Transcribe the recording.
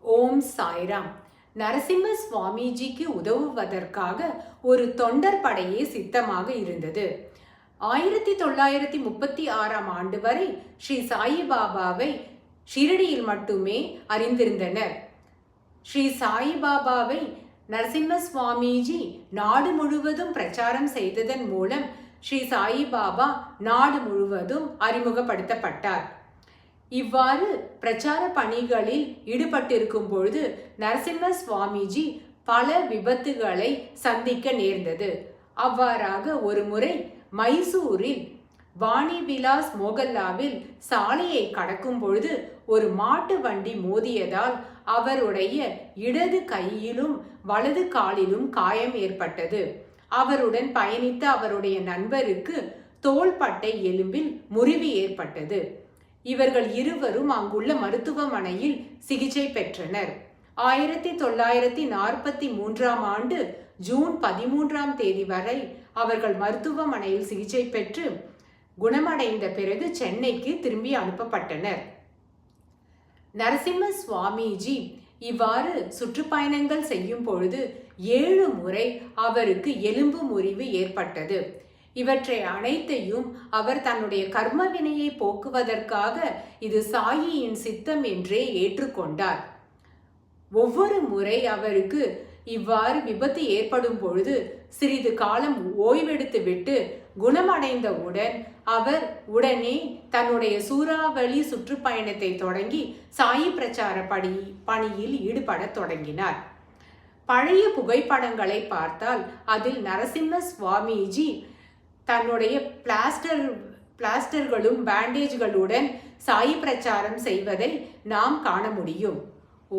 ஓம் சாய்ராம். நரசிம்ம சுவாமிஜிக்கு உதவுவதற்காக ஒரு தொண்டர் படையே சித்தமாக இருந்தது. 1936 வரை ஸ்ரீ சாயிபாபாவை ஷிரடியில் மட்டுமே அறிந்திருந்தனர். ஸ்ரீ சாயிபாபாவை நரசிம்ம சுவாமிஜி நாடு முழுவதும் பிரச்சாரம் செய்ததன் மூலம் ஸ்ரீ சாயிபாபா நாடு முழுவதும் அறிமுகப்படுத்தப்பட்டார். இவ்வாறு பிரச்சார பணிகளில் ஈடுபட்டிருக்கும் பொழுது நரசிம்ம சுவாமிஜி பல விபத்துகளை சந்திக்க நேர்ந்தது. அவ்வாறாக ஒரு முறை மைசூரில் வாணி விலாஸ் மோகல்லாவில் சாலையை கடக்கும் பொழுது ஒரு மாட்டு வண்டி மோதியதால் அவருடைய இடது கையிலும் வலது காலிலும் காயம் ஏற்பட்டது. அவருடன் பயணித்த அவருடைய நண்பருக்கு தோள்பட்டை எலும்பில் முறிவு ஏற்பட்டது. இவர்கள் இருவரும் அங்குள்ள மருத்துவமனையில் சிகிச்சை பெற்றனர். 1943 ஜூன் 13 வரை அவர்கள் மருத்துவமனையில் சிகிச்சை பெற்று குணமடைந்த பிறகு சென்னைக்கு திரும்பி அனுப்பப்பட்டனர். நரசிம்ம சுவாமிஜி இவ்வாறு சுற்றுப்பயணங்கள் செய்யும் பொழுது 7 முறை அவருக்கு எலும்பு முறிவு ஏற்பட்டது. இவற்றை அனைத்தையும் அவர் தன்னுடைய கர்ம வினையை போக்குவதற்காக இது சாயியின் சித்தம் என்றே ஏற்றுக்கொண்டார். ஒவ்வொரு முறை அவருக்கு இவ்வாறு விபத்து ஏற்படும் பொழுது சிறிது காலம் ஓய்வெடுத்து விட்டு குணமடைந்தவுடன் அவர் உடனே தன்னுடைய சூறாவளி சுற்றுப்பயணத்தை தொடங்கி சாயி பிரச்சார பணியில் ஈடுபட தொடங்கினார். பழைய புகைப்படங்களை பார்த்தால் அதில் நரசிம்ம சுவாமிஜி தன்னுடைய பிளாஸ்டர்களும் பேண்டேஜ்களுடன் சாயி பிரச்சாரம் செய்வதை நாம் காண முடியும். ஓ